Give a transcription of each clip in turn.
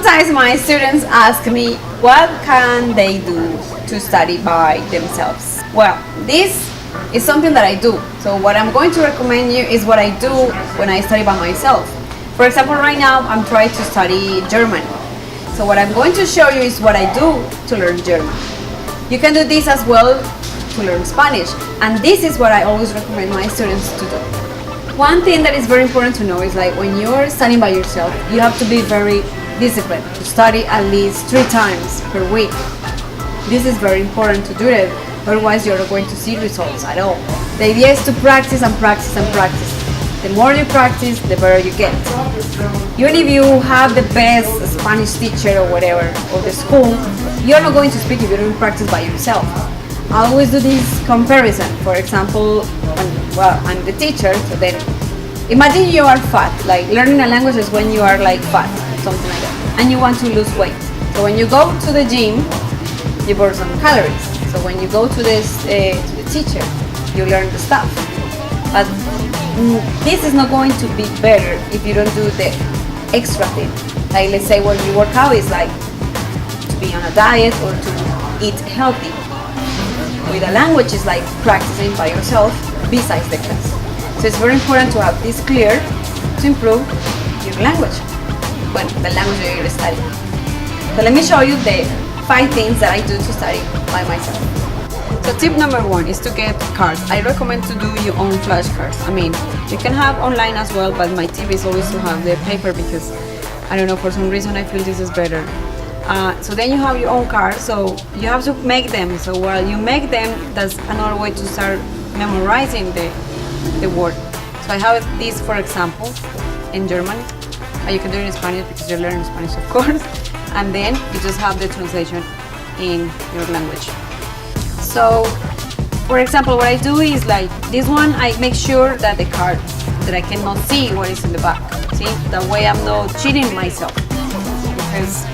Sometimes my students ask me what can they do to study by themselves. Well, this is something that I do. So what I'm going to recommend you is what I do when I study by myself. For example, right now I'm trying to study German. So what I'm going to show you is what I do to learn German. You can do this as well to learn Spanish, and this is what I always recommend my students to do. One thing that is very important to know is like when you're studying by yourself, you have to be very disciplined to study at least 3 times per week. This is very important to do it, otherwise you're not going to see results at all. The idea is to practice and practice and practice. The more you practice, the better you get. Even if you have the best Spanish teacher or whatever, or the school, you're not going to speak if you don't practice by yourself. I always do this comparison. For example, I'm the teacher, so then imagine you are fat. Like learning a language is when you are like fat, something like that, and you want to lose weight. So when you go to the gym, you burn some calories. So when you go to the teacher, you learn the stuff. But this is not going to be better if you don't do the extra thing. Like let's say when you work out, it's like to be on a diet or to eat healthy. With a language, it's like practicing by yourself besides the class. So it's very important to have this clear to improve your language, when the language that you're studying. So let me show you the 5 things that I do to study by myself. So tip number 1 is to get cards. I recommend to do your own flashcards. I mean, you can have online as well, but my tip is always to have the paper because, I don't know, for some reason I feel this is better. So then you have your own cards, so you have to make them. So while you make them, that's another way to start memorizing the word. So I have this, for example, in German. You can do it in Spanish because you're learning Spanish, of course. And then you just have the translation in your language. So, for example, what I do is like this one, I make sure that the card, that I cannot see what is in the back. See, that way I'm not cheating myself, because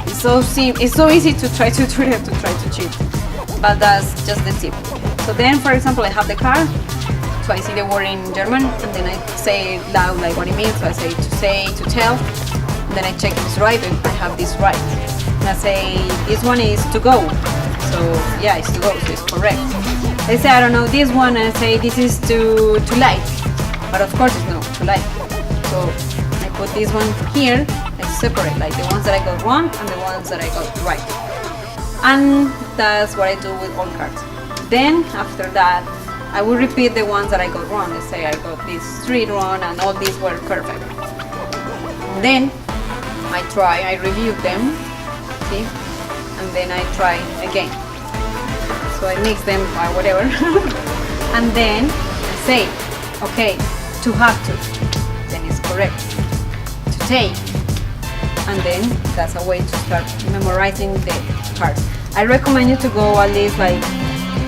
it's so easy to try to do it, to try to cheat. But that's just the tip. So then, for example, I have the card, so I see the word in German, and then I say it loud like what it means. So I say to tell, and then I check if it's right, and I have this right. And I say this one is to go. So yeah, it's to go, so it's correct. They say I don't know this one, and I say this is to like, but of course it's not to like. So I put this one here, I separate like the ones that I got wrong and the ones that I got right. And that's what I do with all cards. Then after that, I will repeat the ones that I got wrong. Let's say I got these 3 wrong and all these were perfect. Then I review them, see, and then I try again. So I mix them by whatever, and then I say, okay, to have to, then it's correct. To take, and then that's a way to start memorizing the cards. I recommend you to go at least like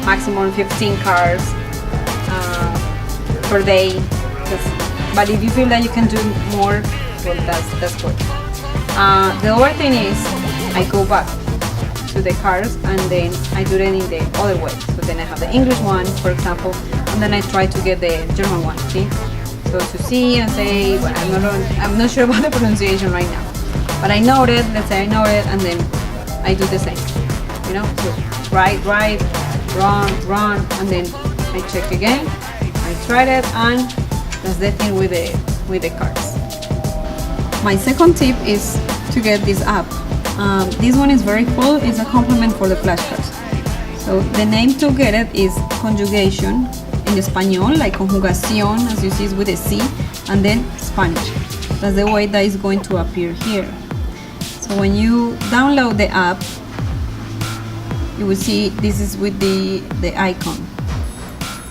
maximum 15 cards per day. But if you feel that you can do more, well, that's good. The other thing is I go back to the cards and then I do it in the other way. So then I have the English one, for example, and then I try to get the German one. See, so to see and say, well, I'm not sure about the pronunciation right now, but I know it. Let's say I know it, and then I do the same. You know, so right, wrong, and then I check again. I tried it, and that's the thing with the cards. My second tip is to get this app. This one is very cool. It's a complement for the flashcards. So the name to get it is conjugation in español, like conjugación, as you see, is with a C, and then Spanish. That's the way that is going to appear here. So when you download the app, you will see this is with the icon.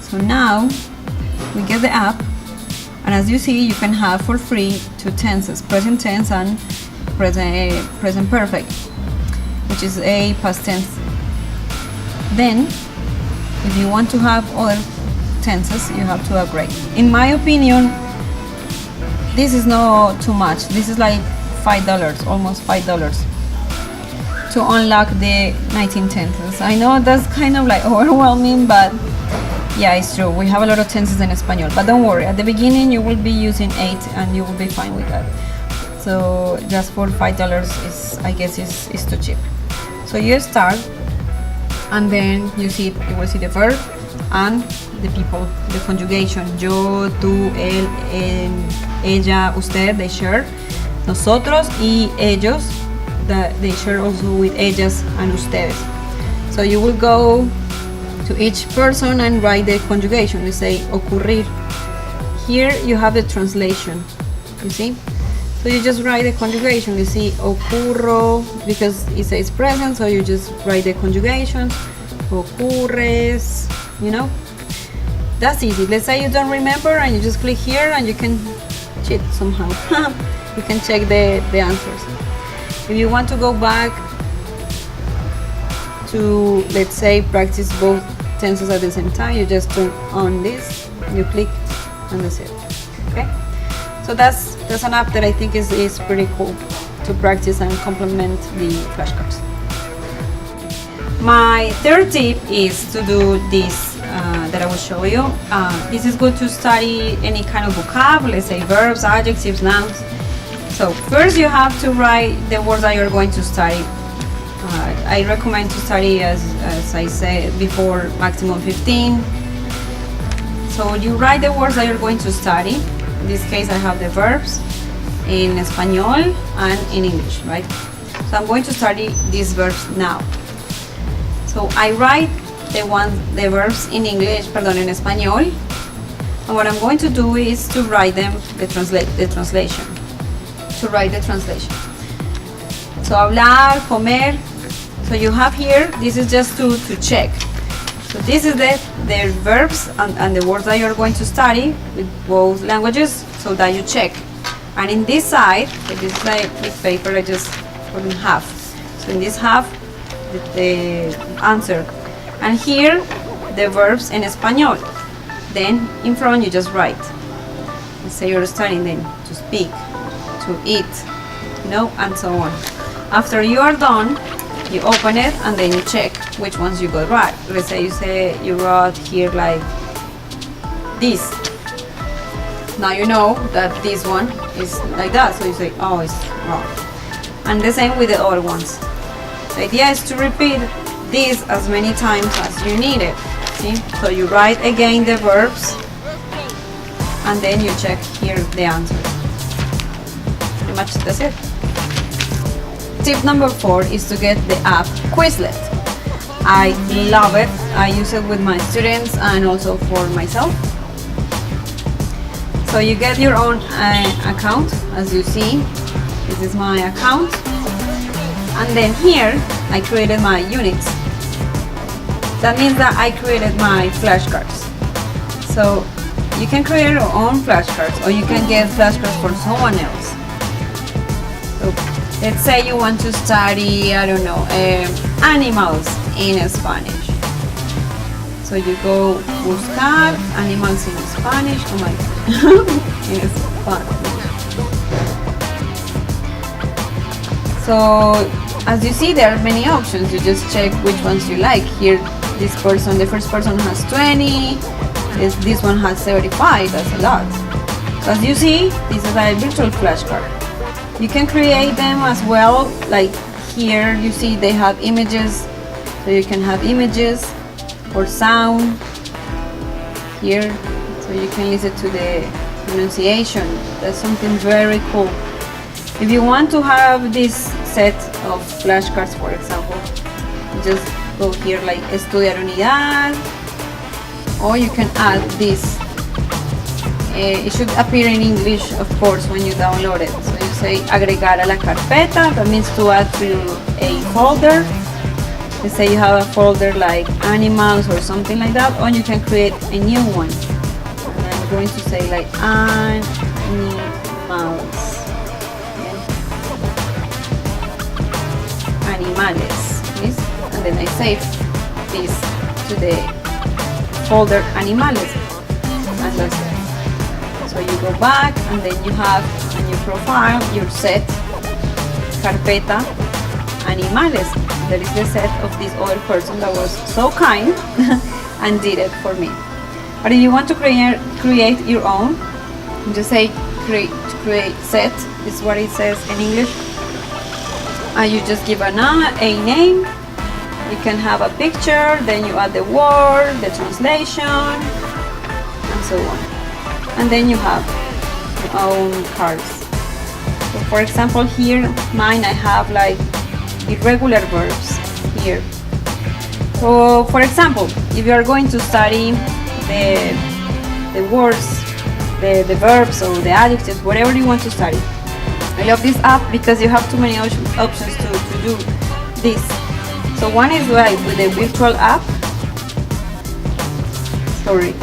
So now we get the app, and as you see, you can have for free 2 tenses, present tense and present perfect, which is a past tense. Then if you want to have other tenses, you have to upgrade. In my opinion, this is not too much. This is like $5, almost $5, to unlock the 19 tenses. I know that's kind of like overwhelming, but yeah, it's true. We have a lot of tenses in Espanol, but don't worry. At the beginning, you will be using 8, and you will be fine with that. So just for $5 is, I guess, is too cheap. So you start, and then you will see the verb and the people, the conjugation. Yo, tú, él, ella, usted, they share. Nosotros y ellos, they share also with ellas and ustedes. So you will go to each person and write the conjugation. You say ocurrir. Here you have the translation, you see? So you just write the conjugation. You see ocurro, because it says present, so you just write the conjugation. Ocurres, you know? That's easy. Let's say you don't remember and you just click here and you can cheat somehow. You can check the answers. If you want to go back to, let's say, practice both tenses at the same time, you just turn on this, you click, and that's it. Okay? So that's an app that I think is pretty cool to practice and complement the flashcards. My third tip is to do this that I will show you. This is good to study any kind of vocab, let's say verbs, adjectives, nouns. So first you have to write the words that you're going to study. I recommend to study, as I said before, maximum 15. So you write the words that you're going to study. In this case I have the verbs in Español and in English, right? So I'm going to study these verbs now. So I write the verbs in English, en Español, and what I'm going to do is to write them, the translation. To write the translation. So hablar, comer. So you have here, this is just to check. So this is the verbs and the words that you're going to study with both languages, so that you check. And in this side, this is like this paper I just put in half. So in this half, the answer. And here, the verbs in Español. Then in front you just write. Let's say you're studying then to speak, to eat, you know, and so on. After you are done, you open it and then you check which ones you got right. Let's say you wrote here like this. Now you know that this one is like that, so you say, oh, it's wrong. And the same with the other ones. The idea is to repeat this as many times as you need it. See? So you write again the verbs and then you check here the answer. Pretty much that's it. Tip number 4 is to get the app Quizlet. I love it. I use it with my students and also for myself. So you get your own account, as you see. This is my account. And then here, I created my units. That means that I created my flashcards. So you can create your own flashcards, or you can get flashcards for someone else. So let's say you want to study, I don't know, animals in Spanish. So you go buscar animals in Spanish. Oh my God. In Spanish. So as you see, there are many options. You just check which ones you like. Here, this person, the first person has 20. This one has 75. That's a lot. So as you see, this is a virtual flashcard. You can create them as well. Like here, you see they have images. So you can have images or sound here. So you can listen to the pronunciation. That's something very cool. If you want to have this set of flashcards, for example, just go here like estudiar unidad, or you can add this. It should appear in English, of course, when you download it. So you say agregar a la carpeta, that means to add to a folder. Let's say you have a folder like animals or something like that, or you can create a new one. And I'm going to say like animals. Animales, yes? And then I save this to the folder animales, and that's it. So you go back and then you have on your profile your set carpeta animales. That is the set of this other person that was so kind and did it for me. But if you want to create your own, just say create set, is what it says in English. And you just give a name. You can have a picture, then you add the word, the translation, and so on. And then you have your own cards. So for example, here, mine, I have like irregular verbs here. So for example, if you are going to study the words, the verbs or the adjectives, whatever you want to study. I love this app because you have too many options to do this. So one is like with the virtual app. Sorry,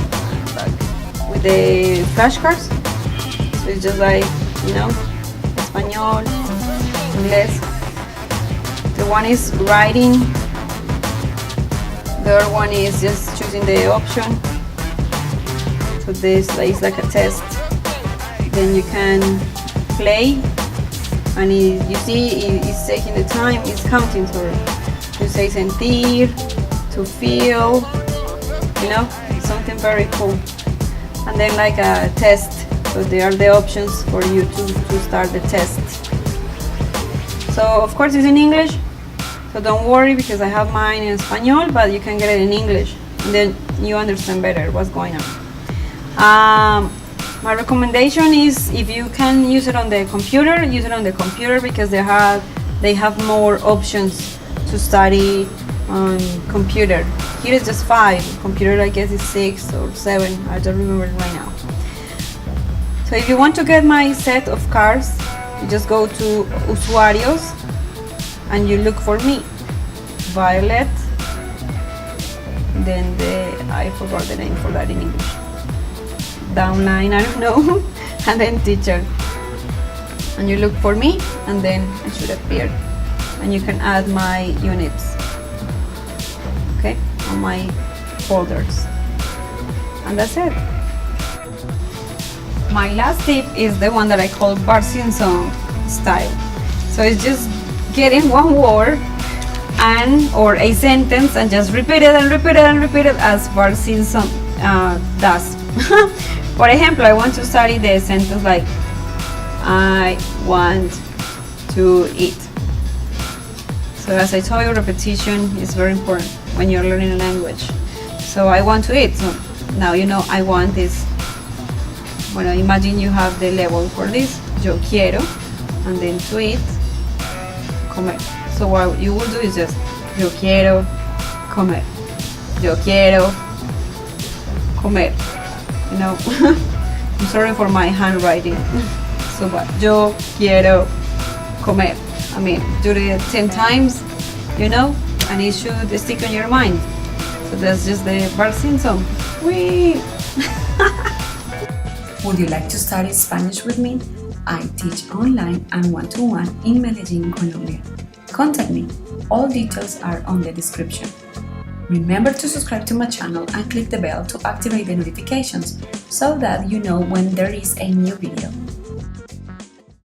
with the flashcards. So it's just like, you know, Español, English. The one is writing. The other one is just choosing the option. So this is like a test. Then you can play, and you see it's taking the time, it's counting. Sorry, you say sentir, to feel, you know, it's something very cool. And then like a test. So there are the options for you to start the test. So of course it's in English. So don't worry because I have mine in Español, but you can get it in English, and then you understand better what's going on. My recommendation is if you can use it on the computer, use it on the computer because they have more options to study on computer. Here is just 5. Computer, I guess, is 6 or 7. I don't remember it right now. So if you want to get my set of cards, you just go to Usuarios and you look for me, Violet, then I forgot the name for that in English, downline, I don't know, and then teacher, and you look for me, and then it should appear, and you can add my units, okay, on my folders, and that's it. My last tip is the one that I call Bart Simpson style. So it's just getting one word or a sentence and just repeat it and repeat it and repeat it as Bart Simpson does. For example, I want to study the sentence like I want to eat. So as I told you, repetition is very important when you're learning a language. So I want to eat. So now you know I want is, well, imagine you have the level for this, yo quiero, and then to eat, comer. So what you will do is just yo quiero comer, yo quiero comer, you know. I'm sorry for my handwriting. So what, yo quiero comer, I mean, do it 10 times, you know, and it should stick on your mind. So that's just the Bart Simpson. Whee! Would you like to study Spanish with me? I teach online and one-to-one in Medellin, Colombia. Contact me. All details are on the description. Remember to subscribe to my channel and click the bell to activate the notifications so that you know when there is a new video.